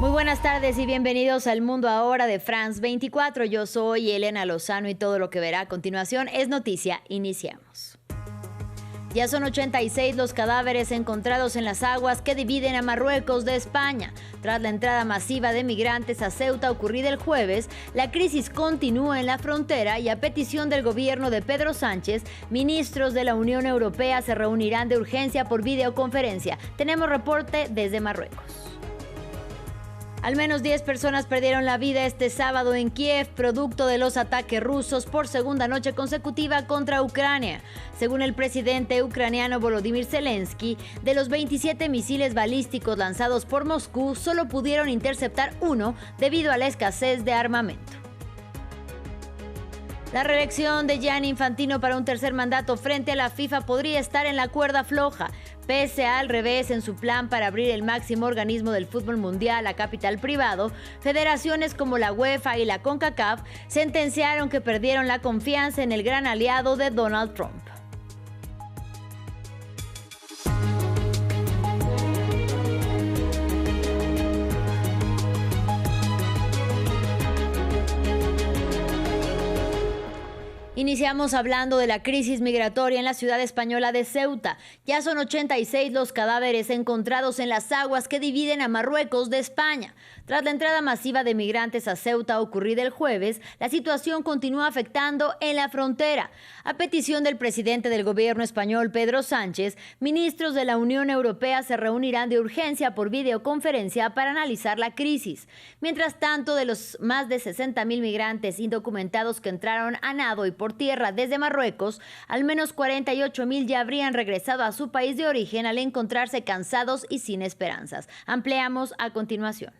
Muy buenas tardes y bienvenidos al Mundo Ahora de France 24. Yo soy Elena Lozano y todo lo que verá a continuación es noticia. Iniciamos. Ya son 86 los cadáveres encontrados en las aguas que dividen a Marruecos de España. Tras la entrada masiva de migrantes a Ceuta ocurrida el jueves, la crisis continúa en la frontera y a petición del gobierno de Pedro Sánchez, ministros de la Unión Europea se reunirán de urgencia por videoconferencia. Tenemos reporte desde Marruecos. Al menos 10 personas perdieron la vida este sábado en Kiev, producto de los ataques rusos por segunda noche consecutiva contra Ucrania. Según el presidente ucraniano Volodymyr Zelensky, de los 27 misiles balísticos lanzados por Moscú, solo pudieron interceptar uno debido a la escasez de armamento. La reelección de Gianni Infantino para un tercer mandato frente a la FIFA podría estar en la cuerda floja, pese al revés en su plan para abrir el máximo organismo del fútbol mundial a capital privado. Federaciones como la UEFA y la CONCACAF sentenciaron que perdieron la confianza en el gran aliado de Donald Trump. Iniciamos hablando de la crisis migratoria en la ciudad española de Ceuta. Ya son 86 los cadáveres encontrados en las aguas que dividen a Marruecos de España. Tras la entrada masiva de migrantes a Ceuta ocurrida el jueves, la situación continúa afectando en la frontera. A petición del presidente del gobierno español, Pedro Sánchez, ministros de la Unión Europea se reunirán de urgencia por videoconferencia para analizar la crisis. Mientras tanto, de los más de 60,000 migrantes indocumentados que entraron a nado y por tierra desde Marruecos, al menos 48,000 ya habrían regresado a su país de origen al encontrarse cansados y sin esperanzas. Ampliamos a continuación.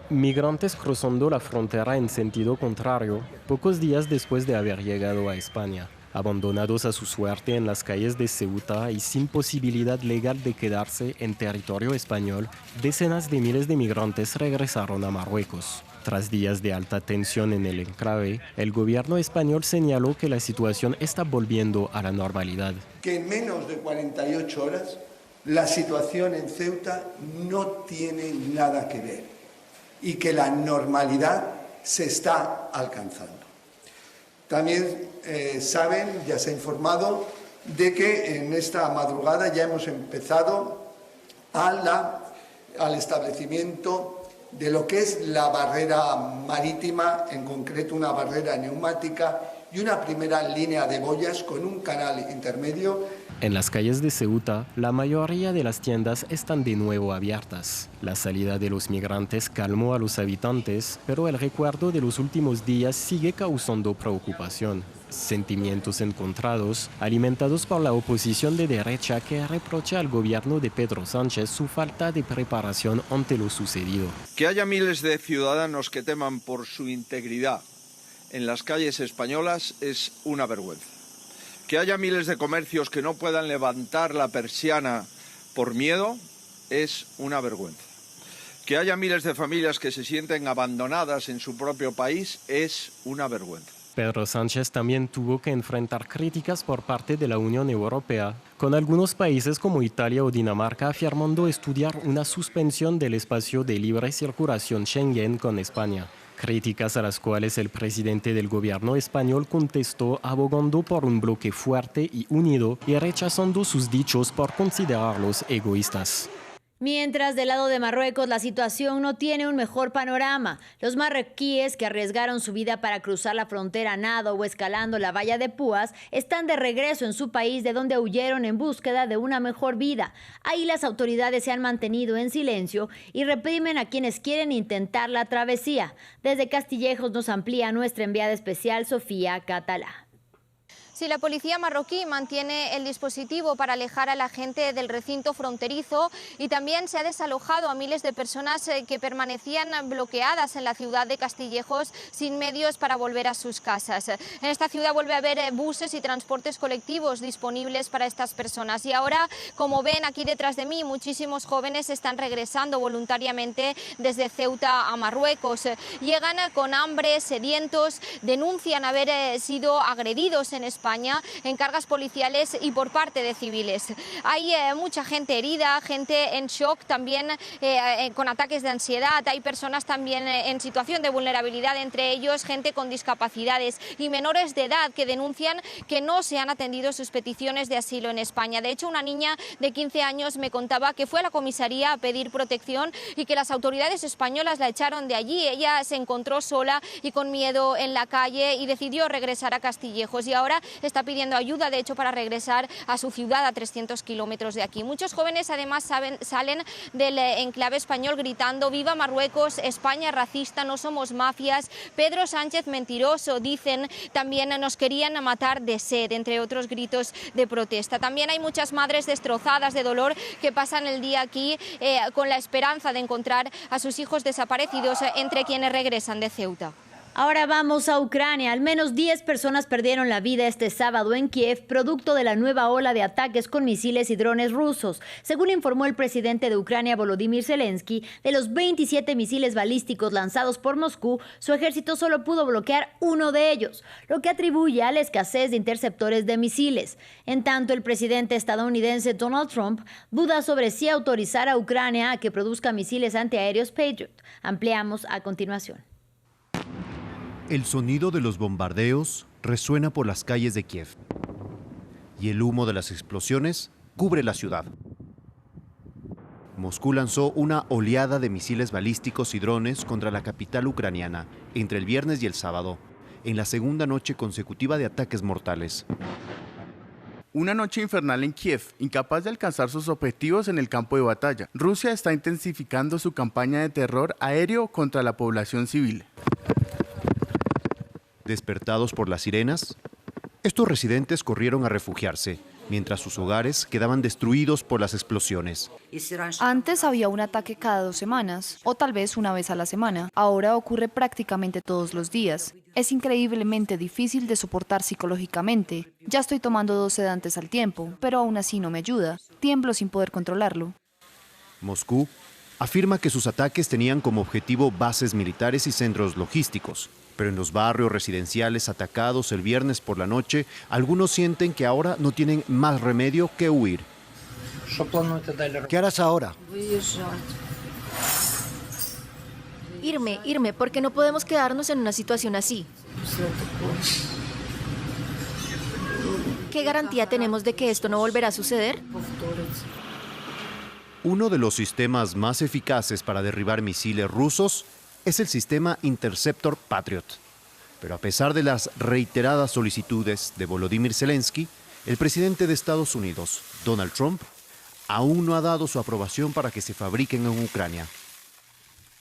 Migrantes cruzando la frontera en sentido contrario, pocos días después de haber llegado a España. Abandonados a su suerte en las calles de Ceuta y sin posibilidad legal de quedarse en territorio español, decenas de miles de migrantes regresaron a Marruecos. Tras días de alta tensión en el enclave, el gobierno español señaló que la situación está volviendo a la normalidad. Que en menos de 48 horas la situación en Ceuta no tiene nada que ver y que la normalidad se está alcanzando. También saben, ya se ha informado, de que en esta madrugada ya hemos empezado al establecimiento de lo que es la barrera marítima, en concreto una barrera neumática y una primera línea de boyas con un canal intermedio. En las calles de Ceuta, la mayoría de las tiendas están de nuevo abiertas. La salida de los migrantes calmó a los habitantes, pero el recuerdo de los últimos días sigue causando preocupación. Sentimientos encontrados, alimentados por la oposición de derecha que reprocha al gobierno de Pedro Sánchez su falta de preparación ante lo sucedido. Que haya miles de ciudadanos que teman por su integridad en las calles españolas es una vergüenza. Que haya miles de comercios que no puedan levantar la persiana por miedo es una vergüenza. Que haya miles de familias que se sienten abandonadas en su propio país es una vergüenza. Pedro Sánchez también tuvo que enfrentar críticas por parte de la Unión Europea, con algunos países como Italia o Dinamarca afirmando estudiar una suspensión del espacio de libre circulación Schengen con España. Críticas a las cuales el presidente del gobierno español contestó abogando por un bloque fuerte y unido y rechazando sus dichos por considerarlos egoístas. Mientras del lado de Marruecos la situación no tiene un mejor panorama. Los marroquíes que arriesgaron su vida para cruzar la frontera a nado o escalando la valla de púas están de regreso en su país de donde huyeron en búsqueda de una mejor vida. Ahí las autoridades se han mantenido en silencio y reprimen a quienes quieren intentar la travesía. Desde Castillejos nos amplía nuestra enviada especial Sofía Catalá. Sí, la policía marroquí mantiene el dispositivo para alejar a la gente del recinto fronterizo y también se ha desalojado a miles de personas que permanecían bloqueadas en la ciudad de Castillejos sin medios para volver a sus casas. En esta ciudad vuelve a haber buses y transportes colectivos disponibles para estas personas y ahora, como ven aquí detrás de mí, muchísimos jóvenes están regresando voluntariamente desde Ceuta a Marruecos. Llegan con hambre, sedientos, denuncian haber sido agredidos en España España en cargas policiales y por parte de civiles. Hay mucha gente herida, gente en shock, también con ataques de ansiedad. Hay personas también en situación de vulnerabilidad, entre ellos gente con discapacidades y menores de edad que denuncian que no se han atendido sus peticiones de asilo en España. De hecho, una niña de 15 años me contaba que fue a la comisaría a pedir protección y que las autoridades españolas la echaron de allí. Ella se encontró sola y con miedo en la calle y decidió regresar a Castillejos y ahora está pidiendo ayuda, de hecho, para regresar a su ciudad a 300 kilómetros de aquí. Muchos jóvenes además salen del enclave español gritando «Viva Marruecos, España racista, no somos mafias, Pedro Sánchez mentiroso», dicen. También nos querían matar de sed, entre otros gritos de protesta. También hay muchas madres destrozadas de dolor que pasan el día aquí con la esperanza de encontrar a sus hijos desaparecidos entre quienes regresan de Ceuta. Ahora vamos a Ucrania. Al menos 10 personas perdieron la vida este sábado en Kiev, producto de la nueva ola de ataques con misiles y drones rusos. Según informó el presidente de Ucrania, Volodymyr Zelensky, de los 27 misiles balísticos lanzados por Moscú, su ejército solo pudo bloquear uno de ellos, lo que atribuye a la escasez de interceptores de misiles. En tanto, el presidente estadounidense Donald Trump duda sobre si autorizar a Ucrania a que produzca misiles antiaéreos Patriot. Ampliamos a continuación. El sonido de los bombardeos resuena por las calles de Kiev y el humo de las explosiones cubre la ciudad. Moscú lanzó una oleada de misiles balísticos y drones contra la capital ucraniana entre el viernes y el sábado, en la segunda noche consecutiva de ataques mortales. Una noche infernal en Kiev, incapaz de alcanzar sus objetivos en el campo de batalla. Rusia está intensificando su campaña de terror aéreo contra la población civil. Despertados por las sirenas, estos residentes corrieron a refugiarse, mientras sus hogares quedaban destruidos por las explosiones. Antes había un ataque cada 2 semanas, o tal vez una vez a la semana. Ahora ocurre prácticamente todos los días. Es increíblemente difícil de soportar psicológicamente. Ya estoy tomando 2 sedantes al tiempo, pero aún así no me ayuda. Tiemblo sin poder controlarlo. Moscú afirma que sus ataques tenían como objetivo bases militares y centros logísticos. Pero en los barrios residenciales atacados el viernes por la noche, algunos sienten que ahora no tienen más remedio que huir. ¿Qué harás ahora? Irme, porque no podemos quedarnos en una situación así. ¿Qué garantía tenemos de que esto no volverá a suceder? Uno de los sistemas más eficaces para derribar misiles rusos es el sistema Interceptor Patriot. Pero a pesar de las reiteradas solicitudes de Volodymyr Zelensky, el presidente de Estados Unidos, Donald Trump, aún no ha dado su aprobación para que se fabriquen en Ucrania.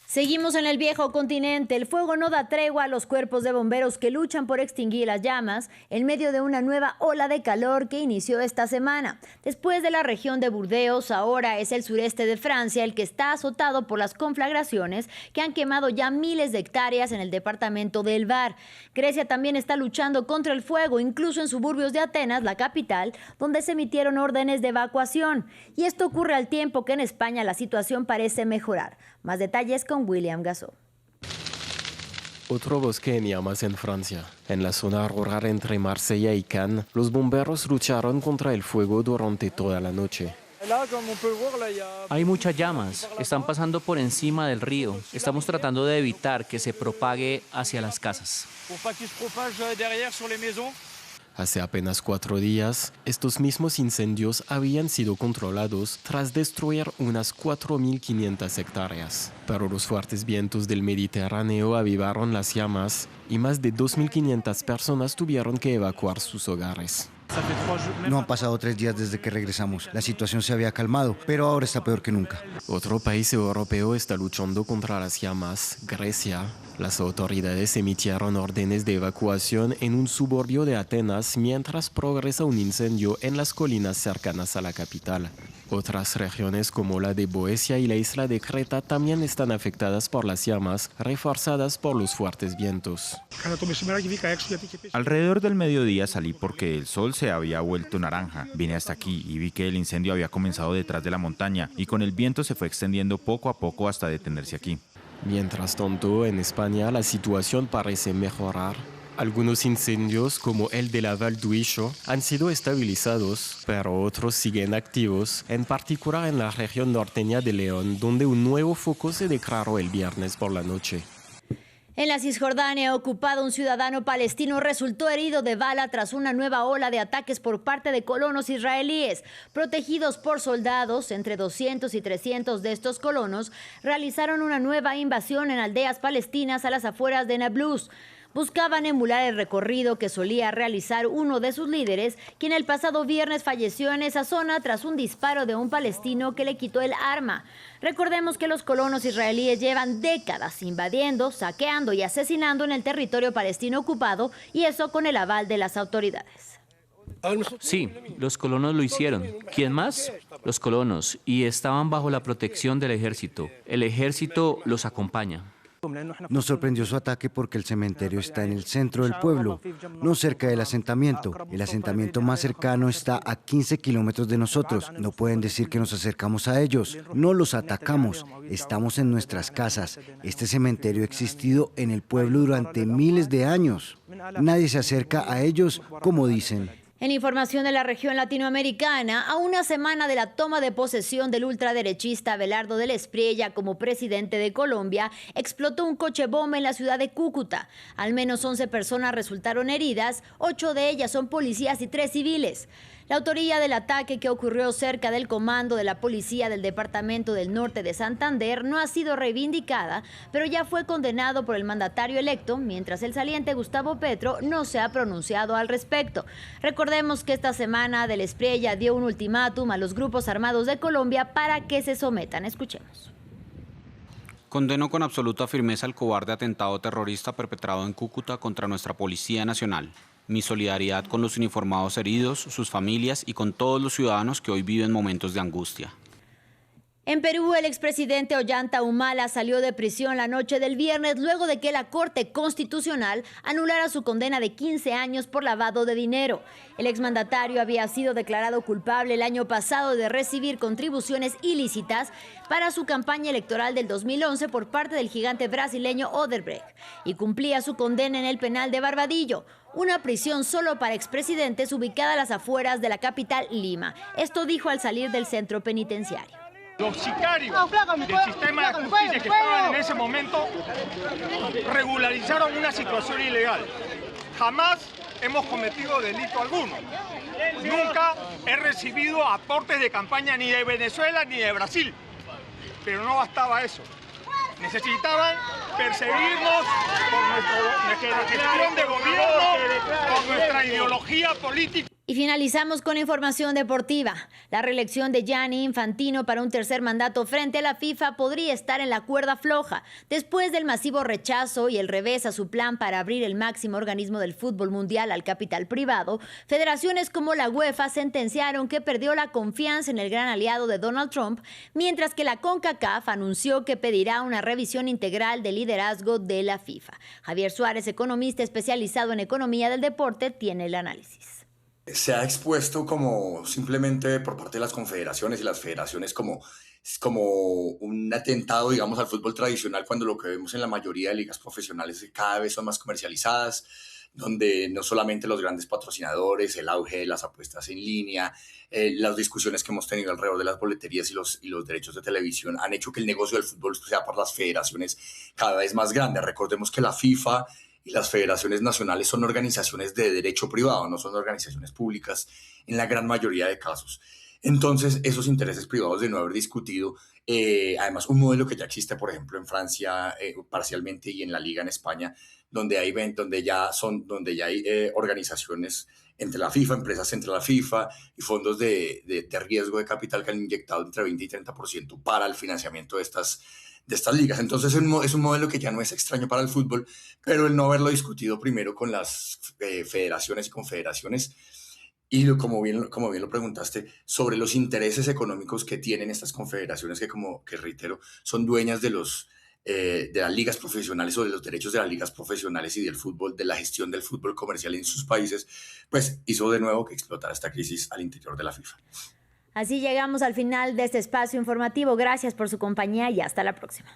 Seguimos en el viejo continente. El fuego no da tregua a los cuerpos de bomberos que luchan por extinguir las llamas en medio de una nueva ola de calor que inició esta semana. Después de la región de Burdeos, ahora es el sureste de Francia el que está azotado por las conflagraciones que han quemado ya miles de hectáreas en el departamento del Var. Grecia también está luchando contra el fuego, incluso en suburbios de Atenas, la capital, donde se emitieron órdenes de evacuación. Y esto ocurre al tiempo que en España la situación parece mejorar. Más detalles con William Gassot. Otro bosque en llamas en Francia. En la zona rural entre Marsella y Cannes, los bomberos lucharon contra el fuego durante toda la noche. Hay muchas llamas, están pasando por encima del río. Estamos tratando de evitar que se propague hacia las casas. Hace apenas 4 días, estos mismos incendios habían sido controlados tras destruir unas 4.500 hectáreas. Pero los fuertes vientos del Mediterráneo avivaron las llamas y más de 2.500 personas tuvieron que evacuar sus hogares. No han pasado 3 días desde que regresamos. La situación se había calmado, pero ahora está peor que nunca. Otro país europeo está luchando contra las llamas, Grecia. Las autoridades emitieron órdenes de evacuación en un suburbio de Atenas mientras progresa un incendio en las colinas cercanas a la capital. Otras regiones como la de Boesia y la isla de Creta también están afectadas por las llamas, reforzadas por los fuertes vientos. Alrededor del mediodía salí porque el sol se había vuelto naranja. Vine hasta aquí y vi que el incendio había comenzado detrás de la montaña y con el viento se fue extendiendo poco a poco hasta detenerse aquí. Mientras tanto, en España la situación parece mejorar. Algunos incendios, como el de la Val d'Uixó, han sido estabilizados, pero otros siguen activos, en particular en la región norteña de León, donde un nuevo foco se declaró el viernes por la noche. En la Cisjordania ocupada, un ciudadano palestino resultó herido de bala tras una nueva ola de ataques por parte de colonos israelíes. Protegidos por soldados, entre 200 y 300 de estos colonos realizaron una nueva invasión en aldeas palestinas a las afueras de Nablus. Buscaban emular el recorrido que solía realizar uno de sus líderes, quien el pasado viernes falleció en esa zona tras un disparo de un palestino que le quitó el arma. Recordemos que los colonos israelíes llevan décadas invadiendo, saqueando y asesinando en el territorio palestino ocupado, y eso con el aval de las autoridades. Sí, los colonos lo hicieron. ¿Quién más? Los colonos. Y estaban bajo la protección del ejército. El ejército los acompaña. Nos sorprendió su ataque porque el cementerio está en el centro del pueblo, no cerca del asentamiento. El asentamiento más cercano está a 15 kilómetros de nosotros. No pueden decir que nos acercamos a ellos. No los atacamos. Estamos en nuestras casas. Este cementerio ha existido en el pueblo durante miles de años. Nadie se acerca a ellos, como dicen. En información de la región latinoamericana, a una semana de la toma de posesión del ultraderechista Abelardo del Espriella como presidente de Colombia, explotó un coche bomba en la ciudad de Cúcuta. Al menos 11 personas resultaron heridas, 8 de ellas son policías y 3 civiles. La autoría del ataque, que ocurrió cerca del comando de la policía del departamento del norte de Santander, no ha sido reivindicada, pero ya fue condenado por el mandatario electo, mientras el saliente Gustavo Petro no se ha pronunciado al respecto. Recordemos que esta semana del Espriella dio un ultimátum a los grupos armados de Colombia para que se sometan. Escuchemos. Condeno con absoluta firmeza el cobarde atentado terrorista perpetrado en Cúcuta contra nuestra Policía Nacional. Mi solidaridad con los uniformados heridos, sus familias y con todos los ciudadanos que hoy viven momentos de angustia. En Perú, el expresidente Ollanta Humala salió de prisión la noche del viernes luego de que la Corte Constitucional anulara su condena de 15 años por lavado de dinero. El exmandatario había sido declarado culpable el año pasado de recibir contribuciones ilícitas para su campaña electoral del 2011 por parte del gigante brasileño Odebrecht y cumplía su condena en el penal de Barbadillo, una prisión solo para expresidentes ubicada a las afueras de la capital Lima. Esto dijo al salir del centro penitenciario. Los sicarios del sistema de justicia que estaban en ese momento regularizaron una situación ilegal. Jamás hemos cometido delito alguno. Nunca he recibido aportes de campaña ni de Venezuela ni de Brasil. Pero no bastaba eso. Necesitaban perseguirnos por nuestra gestión de gobierno, por nuestra ideología política. Y finalizamos con información deportiva. La reelección de Gianni Infantino para un tercer mandato frente a la FIFA podría estar en la cuerda floja. Después del masivo rechazo y el revés a su plan para abrir el máximo organismo del fútbol mundial al capital privado, federaciones como la UEFA sentenciaron que perdió la confianza en el gran aliado de Donald Trump, mientras que la CONCACAF anunció que pedirá una revisión integral del liderazgo de la FIFA. Javier Suárez, economista especializado en economía del deporte, tiene el análisis. Se ha expuesto como simplemente por parte de las confederaciones y las federaciones como un atentado, digamos, al fútbol tradicional, cuando lo que vemos en la mayoría de ligas profesionales es que cada vez son más comercializadas, donde no solamente los grandes patrocinadores, el auge de las apuestas en línea, las discusiones que hemos tenido alrededor de las boleterías y los derechos de televisión han hecho que el negocio del fútbol sea por las federaciones cada vez más grande. Recordemos que la FIFA y las federaciones nacionales son organizaciones de derecho privado, no son organizaciones públicas en la gran mayoría de casos. Entonces, esos intereses privados de no haber discutido, además un modelo que ya existe, por ejemplo, en Francia parcialmente y en la Liga en España, donde ya hay organizaciones entre la FIFA, empresas entre la FIFA y fondos de riesgo de capital que han inyectado entre 20 y 30% para el financiamiento de estas ligas. Entonces es un modelo que ya no es extraño para el fútbol, pero el no haberlo discutido primero con las federaciones y confederaciones, y como bien lo preguntaste, sobre los intereses económicos que tienen estas confederaciones que reitero, son dueñas de las ligas profesionales o de los derechos de las ligas profesionales y del fútbol, de la gestión del fútbol comercial en sus países, pues hizo de nuevo que explotara esta crisis al interior de la FIFA. Así llegamos al final de este espacio informativo. Gracias por su compañía y hasta la próxima.